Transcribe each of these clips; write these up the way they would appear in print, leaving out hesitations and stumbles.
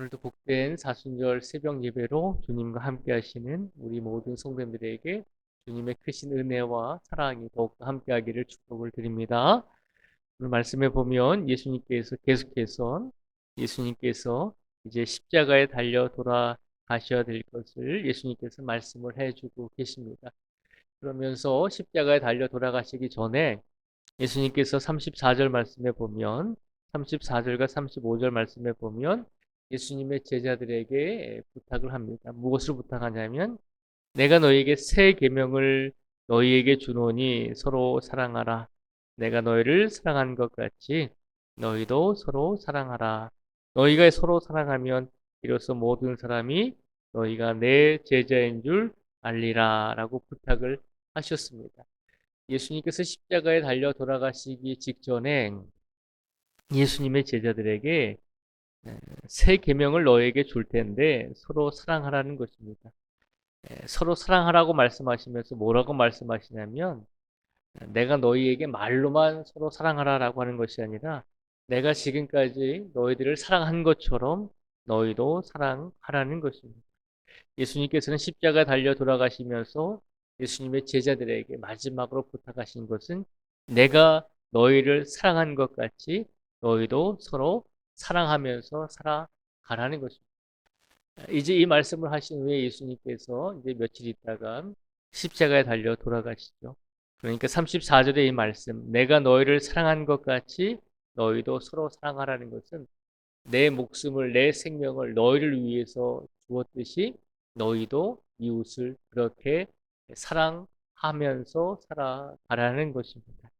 오늘도 복된 사순절 새벽 예배로 주님과 함께 하시는 우리 모든 성도님들에게 주님의 크신 은혜와 사랑이 더욱더 함께 하기를 축복을 드립니다. 오늘 말씀에 보면 예수님께서 이제 십자가에 달려 돌아가셔야 될 것을 예수님께서 말씀을 해주고 계십니다. 그러면서 십자가에 달려 돌아가시기 전에 예수님께서 34절 말씀에 보면 34절과 35절 말씀에 보면 예수님의 제자들에게 부탁을 합니다. 무엇을 부탁하냐면 내가 너희에게 새 계명을 너희에게 주노니 서로 사랑하라. 내가 너희를 사랑한 것 같이 너희도 서로 사랑하라. 너희가 서로 사랑하면 이로써 모든 사람이 너희가 내 제자인 줄 알리라 라고 부탁을 하셨습니다. 예수님께서 십자가에 달려 돌아가시기 직전에 예수님의 제자들에게 새 계명을 너에게 줄 텐데 서로 사랑하라는 것입니다. 서로 사랑하라고 말씀하시면서 뭐라고 말씀하시냐면 내가 너희에게 말로만 서로 사랑하라라고 하는 것이 아니라 내가 지금까지 너희들을 사랑한 것처럼 너희도 사랑하라는 것입니다. 예수님께서는 십자가 달려 돌아가시면서 예수님의 제자들에게 마지막으로 부탁하신 것은 내가 너희를 사랑한 것 같이 너희도 서로 사랑하면서 살아가라는 것입니다. 이제 이 말씀을 하신 후에 예수님께서 이제 며칠 있다가 십자가에 달려 돌아가시죠. 그러니까 34절의 이 말씀, 내가 너희를 사랑한 것 같이 너희도 서로 사랑하라는 것은 내 목숨을, 내 생명을 너희를 위해서 주었듯이 너희도 이웃을 그렇게 사랑하면서 살아가라는 것입니다.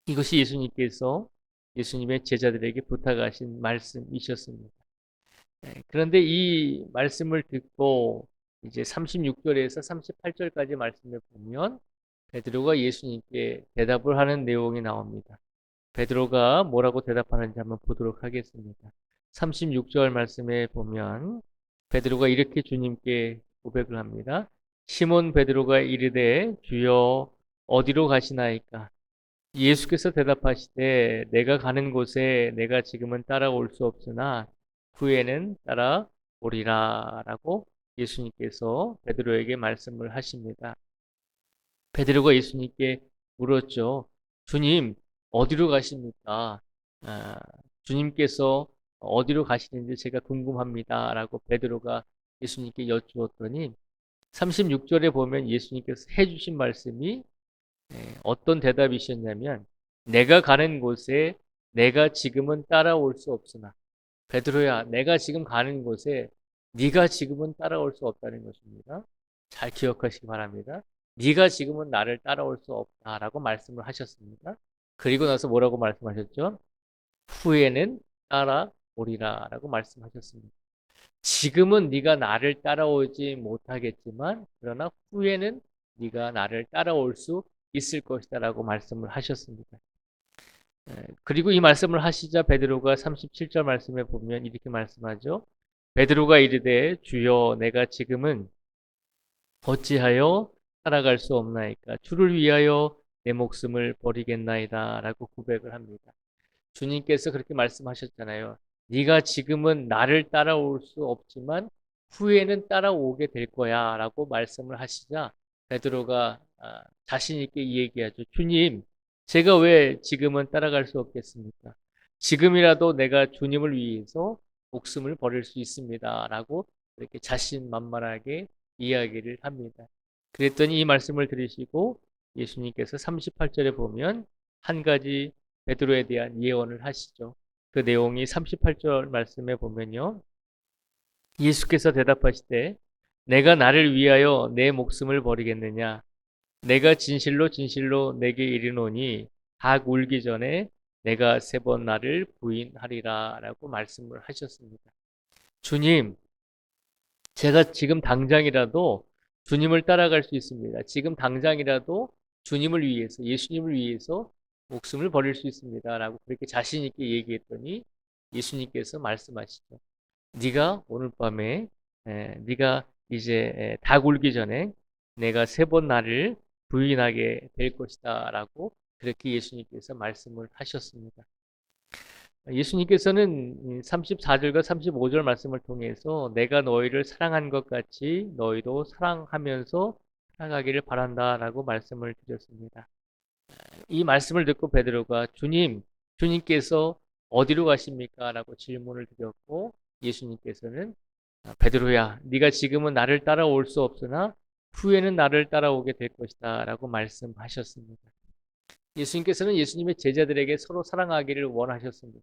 이것이 예수님의 제자들에게 부탁하신 말씀이셨습니다. 그런데 이 말씀을 듣고 이제 36절에서 38절까지 말씀을 보면 베드로가 예수님께 대답을 하는 내용이 나옵니다. 베드로가 뭐라고 대답하는지 한번 보도록 하겠습니다. 36절 말씀에 보면 베드로가 이렇게 주님께 고백을 합니다. 시몬 베드로가 이르되 주여 어디로 가시나이까? 예수께서 대답하시되 내가 가는 곳에 내가 지금은 따라올 수 없으나 후에는 따라오리라 라고 예수님께서 베드로에게 말씀을 하십니다. 베드로가 예수님께 물었죠. 주님, 어디로 가십니까? 아, 주님께서 어디로 가시는지 제가 궁금합니다. 라고 베드로가 예수님께 여쭈었더니 36절에 보면 예수님께서 해주신 말씀이 어떤 대답이셨냐면 내가 가는 곳에 내가 지금은 따라올 수 없으나 베드로야, 내가 지금 가는 곳에 네가 지금은 따라올 수 없다는 것입니다. 잘 기억하시기 바랍니다. 네가 지금은 나를 따라올 수 없다라고 말씀을 하셨습니다. 그리고 나서 뭐라고 말씀하셨죠? 후에는 따라오리라라고 말씀하셨습니다. 지금은 네가 나를 따라오지 못하겠지만 그러나 후에는 네가 나를 따라올 수 있을 것이다라고 말씀을 하셨습니다. 그리고 이 말씀을 하시자 베드로가 37절 말씀에 보면 이렇게 말씀하죠. 베드로가 이르되 주여 내가 지금은 어찌하여 살아갈 수 없나이까 주를 위하여 내 목숨을 버리겠나이다 라고 고백을 합니다. 주님께서 그렇게 말씀하셨잖아요. 네가 지금은 나를 따라올 수 없지만 후에는 따라오게 될 거야 라고 말씀을 하시자 베드로가 자신 있게 이 얘기하죠. 주님, 제가 왜 지금은 따라갈 수 없겠습니까? 지금이라도 내가 주님을 위해서 목숨을 버릴 수 있습니다 라고 이렇게 자신만만하게 이야기를 합니다. 그랬더니 이 말씀을 들으시고 예수님께서 38절에 보면 한 가지 베드로에 대한 예언을 하시죠. 그 내용이 38절 말씀에 보면요. 예수께서 대답하시되 내가 나를 위하여 내 목숨을 버리겠느냐? 내가 진실로 진실로 내게 이르노니 닭 울기 전에 내가 3번 나를 부인하리라 라고 말씀을 하셨습니다. 주님, 제가 지금 당장이라도 주님을 따라갈 수 있습니다. 지금 당장이라도 주님을 위해서, 예수님을 위해서 목숨을 버릴 수 있습니다. 라고 그렇게 자신 있게 얘기했더니 예수님께서 말씀하시죠. 네가 오늘 밤에 네가 이제 닭 울기 전에 내가 3번 나를 부인하게 될 것이다. 라고 그렇게 예수님께서 말씀을 하셨습니다. 예수님께서는 34절과 35절 말씀을 통해서 내가 너희를 사랑한 것 같이 너희도 사랑하면서 살아가기를 바란다라고 말씀을 드렸습니다. 이 말씀을 듣고 베드로가 주님께서 어디로 가십니까? 라고 질문을 드렸고 예수님께서는 베드로야, 네가 지금은 나를 따라올 수 없으나 후에는 나를 따라오게 될 것이다 라고 말씀하셨습니다. 예수님께서는 예수님의 제자들에게 서로 사랑하기를 원하셨습니다.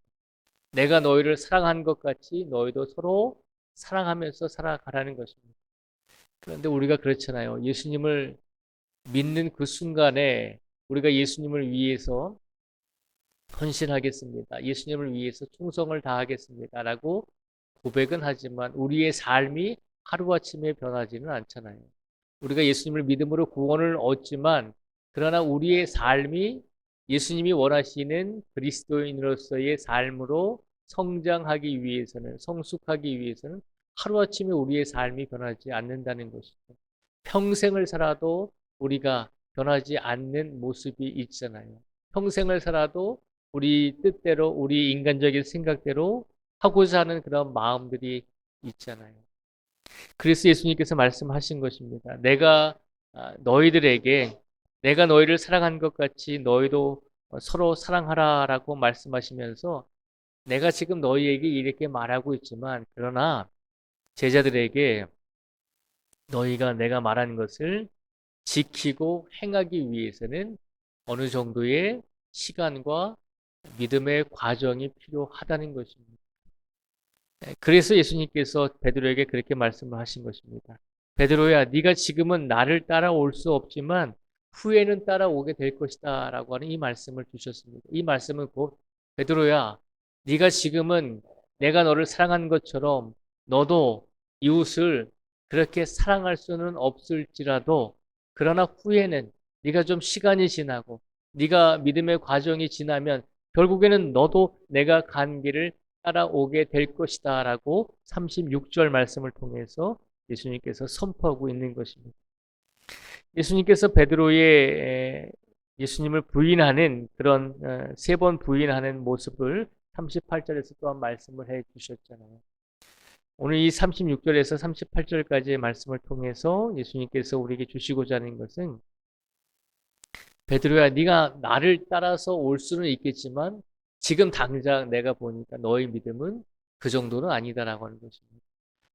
내가 너희를 사랑한 것 같이 너희도 서로 사랑하면서 살아가라는 것입니다. 그런데 우리가 그렇잖아요. 예수님을 믿는 그 순간에 우리가 예수님을 위해서 헌신하겠습니다. 예수님을 위해서 충성을 다하겠습니다. 라고 고백은 하지만 우리의 삶이 하루아침에 변하지는 않잖아요. 우리가 예수님을 믿음으로 구원을 얻지만 그러나 우리의 삶이 예수님이 원하시는 그리스도인으로서의 삶으로 성장하기 위해서는 성숙하기 위해서는 하루아침에 우리의 삶이 변하지 않는다는 것이죠. 평생을 살아도 우리가 변하지 않는 모습이 있잖아요. 평생을 살아도 우리 뜻대로 우리 인간적인 생각대로 하고자 하는 그런 마음들이 있잖아요. 그래서 예수님께서 말씀하신 것입니다. 너희들에게 내가 너희를 사랑한 것 같이 너희도 서로 사랑하라라고 말씀하시면서 내가 지금 너희에게 이렇게 말하고 있지만 그러나 제자들에게 너희가 내가 말하는 것을 지키고 행하기 위해서는 어느 정도의 시간과 믿음의 과정이 필요하다는 것입니다. 그래서 예수님께서 베드로에게 그렇게 말씀을 하신 것입니다. 베드로야, 네가 지금은 나를 따라올 수 없지만 후에는 따라오게 될 것이다 라고 하는 이 말씀을 주셨습니다. 이 말씀은 곧 베드로야, 네가 지금은 내가 너를 사랑한 것처럼 너도 이웃을 그렇게 사랑할 수는 없을지라도 그러나 후에는 네가 좀 시간이 지나고 네가 믿음의 과정이 지나면 결국에는 너도 내가 간 길을 따라오게 될 것이다 라고 36절 말씀을 통해서 예수님께서 선포하고 있는 것입니다. 예수님께서 베드로의 예수님을 부인하는 그런 세 번 부인하는 모습을 38절에서 또한 말씀을 해 주셨잖아요. 오늘 이 36절에서 38절까지의 말씀을 통해서 예수님께서 우리에게 주시고자 하는 것은 베드로야, 네가 나를 따라서 올 수는 있겠지만 지금 당장 내가 보니까 너의 믿음은 그 정도는 아니다라고 하는 것입니다.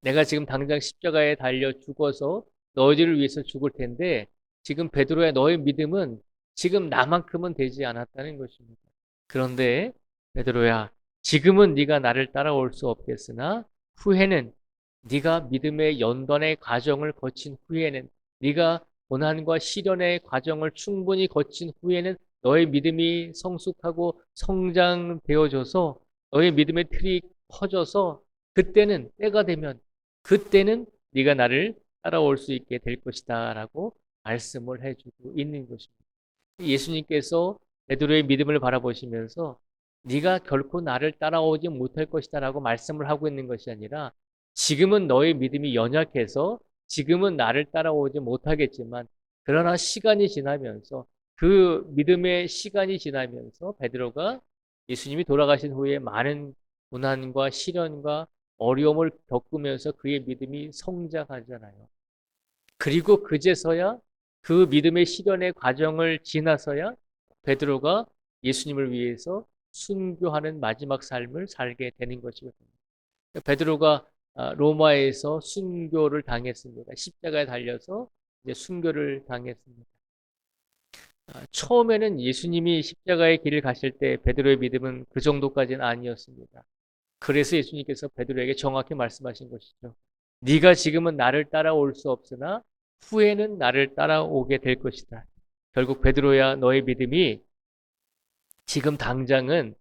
내가 지금 당장 십자가에 달려 죽어서 너희들을 위해서 죽을 텐데 지금 베드로야, 너의 믿음은 지금 나만큼은 되지 않았다는 것입니다. 그런데 베드로야, 지금은 네가 나를 따라올 수 없겠으나 후에는 네가 믿음의 연단의 과정을 거친 후에는 네가 고난과 시련의 과정을 충분히 거친 후에는 너의 믿음이 성숙하고 성장되어져서 너의 믿음의 틀이 커져서 그때는 때가 되면 그때는 네가 나를 따라올 수 있게 될 것이다 라고 말씀을 해주고 있는 것입니다. 예수님께서 베드로의 믿음을 바라보시면서 네가 결코 나를 따라오지 못할 것이다 라고 말씀을 하고 있는 것이 아니라 지금은 너의 믿음이 연약해서 지금은 나를 따라오지 못하겠지만 그러나 시간이 지나면서 그 믿음의 시간이 지나면서 베드로가 예수님이 돌아가신 후에 많은 고난과 시련과 어려움을 겪으면서 그의 믿음이 성장하잖아요. 그리고 그제서야 그 믿음의 시련의 과정을 지나서야 베드로가 예수님을 위해서 순교하는 마지막 삶을 살게 되는 것이거든요. 베드로가 로마에서 순교를 당했습니다. 십자가에 달려서 이제 순교를 당했습니다. 처음에는 예수님이 십자가의 길을 가실 때 베드로의 믿음은 그 정도까지는 아니었습니다. 그래서 예수님께서 베드로에게 정확히 말씀하신 것이죠. 네가 지금은 나를 따라올 수 없으나 후에는 나를 따라오게 될 것이다. 결국 베드로야, 너의 믿음이 지금 당장은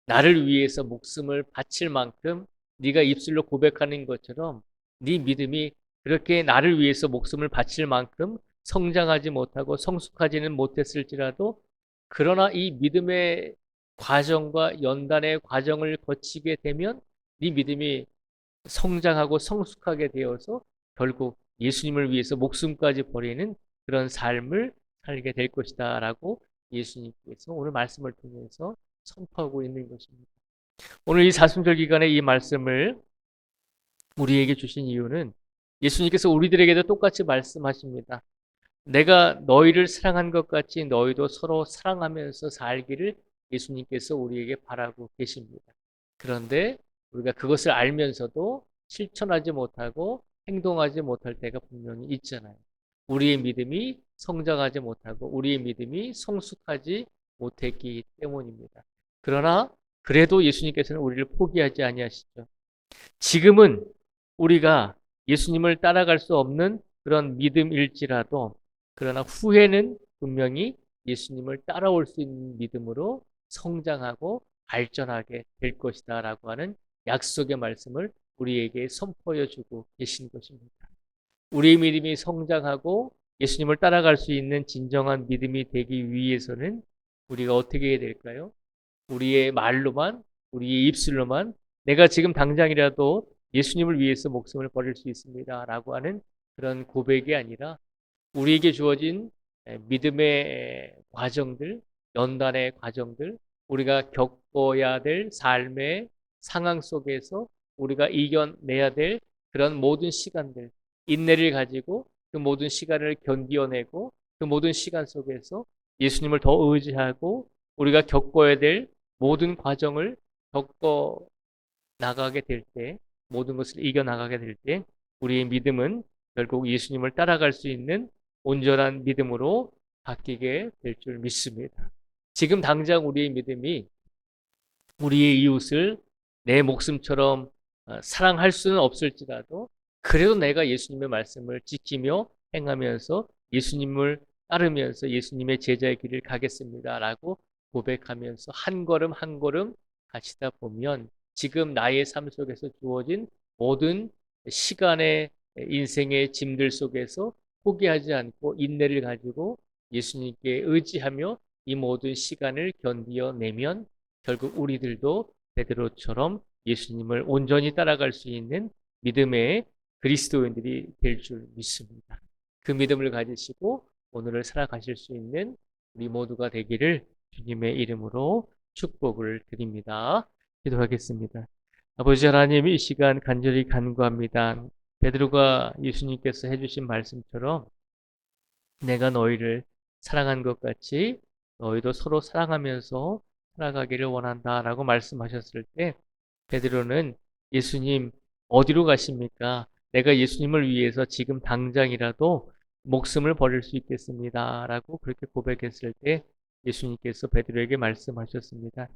나를 위해서 목숨을 바칠 만큼 네가 입술로 고백하는 것처럼 네 믿음이 그렇게 나를 위해서 목숨을 바칠 만큼 성장하지 못하고 성숙하지는 못했을지라도 그러나 이 믿음의 과정과 연단의 과정을 거치게 되면 네 믿음이 성장하고 성숙하게 되어서 결국 예수님을 위해서 목숨까지 버리는 그런 삶을 살게 될 것이다 라고 예수님께서 오늘 말씀을 통해서 선포하고 있는 것입니다. 오늘 이 사순절 기간에 이 말씀을 우리에게 주신 이유는 예수님께서 우리들에게도 똑같이 말씀하십니다. 내가 너희를 사랑한 것 같이 너희도 서로 사랑하면서 살기를 예수님께서 우리에게 바라고 계십니다. 그런데 우리가 그것을 알면서도 실천하지 못하고 행동하지 못할 때가 분명히 있잖아요. 우리의 믿음이 성장하지 못하고 우리의 믿음이 성숙하지 못했기 때문입니다. 그러나 그래도 예수님께서는 우리를 포기하지 아니하시죠. 지금은 우리가 예수님을 따라갈 수 없는 그런 믿음일지라도 그러나 후에는 분명히 예수님을 따라올 수 있는 믿음으로 성장하고 발전하게 될 것이다 라고 하는 약속의 말씀을 우리에게 선포해 주고 계신 것입니다. 우리의 믿음이 성장하고 예수님을 따라갈 수 있는 진정한 믿음이 되기 위해서는 우리가 어떻게 해야 될까요? 우리의 말로만, 우리의 입술로만 내가 지금 당장이라도 예수님을 위해서 목숨을 버릴 수 있습니다 라고 하는 그런 고백이 아니라 우리에게 주어진 믿음의 과정들, 연단의 과정들, 우리가 겪어야 될 삶의 상황 속에서 우리가 이겨내야 될 그런 모든 시간들, 인내를 가지고 그 모든 시간을 견디어내고 그 모든 시간 속에서 예수님을 더 의지하고 우리가 겪어야 될 모든 과정을 겪어 나가게 될 때, 모든 것을 이겨 나가게 될 때, 우리의 믿음은 결국 예수님을 따라갈 수 있는 온전한 믿음으로 바뀌게 될 줄 믿습니다. 지금 당장 우리의 믿음이 우리의 이웃을 내 목숨처럼 사랑할 수는 없을지라도 그래도 내가 예수님의 말씀을 지키며 행하면서 예수님을 따르면서 예수님의 제자의 길을 가겠습니다라고 고백하면서 한 걸음 한 걸음 가시다 보면 지금 나의 삶 속에서 주어진 모든 시간의 인생의 짐들 속에서 포기하지 않고 인내를 가지고 예수님께 의지하며 이 모든 시간을 견디어내면 결국 우리들도 베드로처럼 예수님을 온전히 따라갈 수 있는 믿음의 그리스도인들이 될 줄 믿습니다. 그 믿음을 가지시고 오늘을 살아가실 수 있는 우리 모두가 되기를 주님의 이름으로 축복을 드립니다. 기도하겠습니다. 아버지 하나님, 이 시간 간절히 간구합니다. 베드로가 예수님께서 해주신 말씀처럼 내가 너희를 사랑한 것 같이 너희도 서로 사랑하면서 살아가기를 원한다라고 말씀하셨을 때 베드로는 예수님 어디로 가십니까? 내가 예수님을 위해서 지금 당장이라도 목숨을 버릴 수 있겠습니다라고 그렇게 고백했을 때 예수님께서 베드로에게 말씀하셨습니다.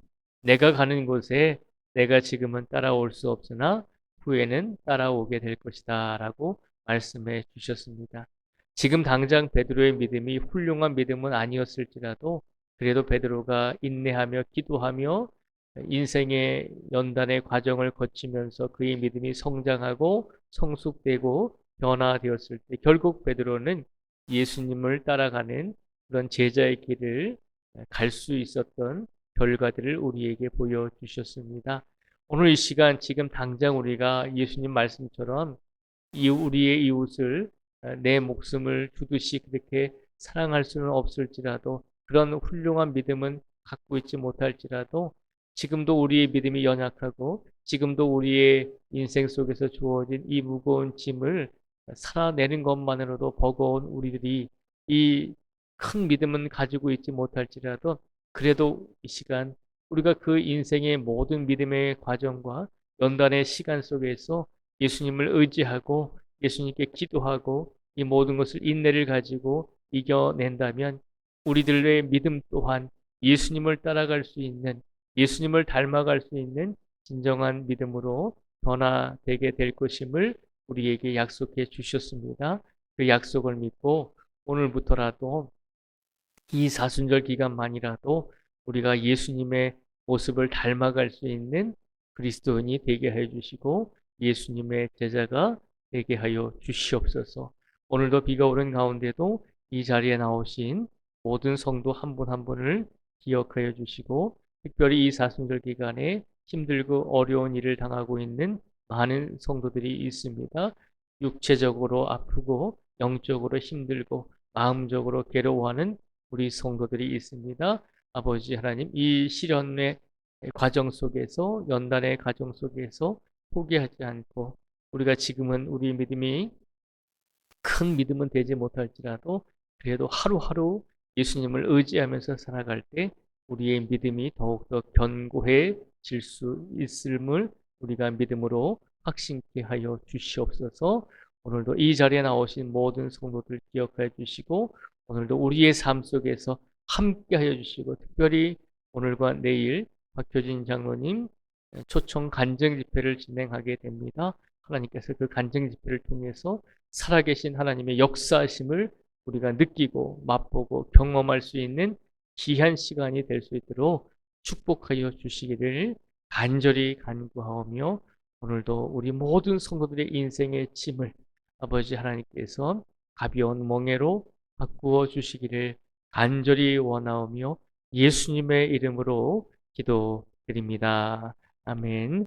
내가 가는 곳에 내가 지금은 따라올 수 없으나 후에는 따라오게 될 것이다라고 말씀해 주셨습니다. 지금 당장 베드로의 믿음이 훌륭한 믿음은 아니었을지라도 그래도 베드로가 인내하며 기도하며 인생의 연단의 과정을 거치면서 그의 믿음이 성장하고 성숙되고 변화되었을 때 결국 베드로는 예수님을 따라가는 그런 제자의 길을 갈 수 있었던 결과들을 우리에게 보여주셨습니다. 오늘 이 시간 지금 당장 우리가 예수님 말씀처럼 우리의 이웃을 내 목숨을 주듯이 그렇게 사랑할 수는 없을지라도 그런 훌륭한 믿음은 갖고 있지 못할지라도 지금도 우리의 믿음이 연약하고 지금도 우리의 인생 속에서 주어진 이 무거운 짐을 살아내는 것만으로도 버거운 우리들이 이 큰 믿음은 가지고 있지 못할지라도 그래도 이 시간 우리가 그 인생의 모든 믿음의 과정과 연단의 시간 속에서 예수님을 의지하고 예수님께 기도하고 이 모든 것을 인내를 가지고 이겨낸다면 우리들의 믿음 또한 예수님을 따라갈 수 있는 예수님을 닮아갈 수 있는 진정한 믿음으로 변화되게 될 것임을 우리에게 약속해 주셨습니다. 그 약속을 믿고 오늘부터라도 이 사순절 기간만이라도 우리가 예수님의 모습을 닮아갈 수 있는 그리스도인이 되게 하여 주시고 예수님의 제자가 되게 하여 주시옵소서. 오늘도 비가 오는 가운데도 이 자리에 나오신 모든 성도 한 분 한 분을 기억하여 주시고 특별히 이 사순절 기간에 힘들고 어려운 일을 당하고 있는 많은 성도들이 있습니다. 육체적으로 아프고 영적으로 힘들고 마음적으로 괴로워하는 우리 성도들이 있습니다. 아버지 하나님, 이 시련의 과정 속에서, 연단의 과정 속에서 포기하지 않고, 우리가 지금은 우리 믿음이 큰 믿음은 되지 못할지라도 그래도 하루하루 예수님을 의지하면서 살아갈 때 우리의 믿음이 더욱더 견고해질 수 있음을 우리가 믿음으로 확신케 하여 주시옵소서. 오늘도 이 자리에 나오신 모든 성도들 기억하여 주시고, 오늘도 우리의 삶 속에서 함께 하여 주시고, 특별히 오늘과 내일 박효진 장로님 초청 간증 집회를 진행하게 됩니다. 하나님께서 그 간증 집회를 통해서 살아계신 하나님의 역사하심을 우리가 느끼고 맛보고 경험할 수 있는 귀한 시간이 될 수 있도록 축복하여 주시기를 간절히 간구하오며, 오늘도 우리 모든 성도들의 인생의 짐을 아버지 하나님께서 가벼운 멍에로 바꾸어 주시기를 간절히 원하오며 예수님의 이름으로 기도드립니다. 아멘.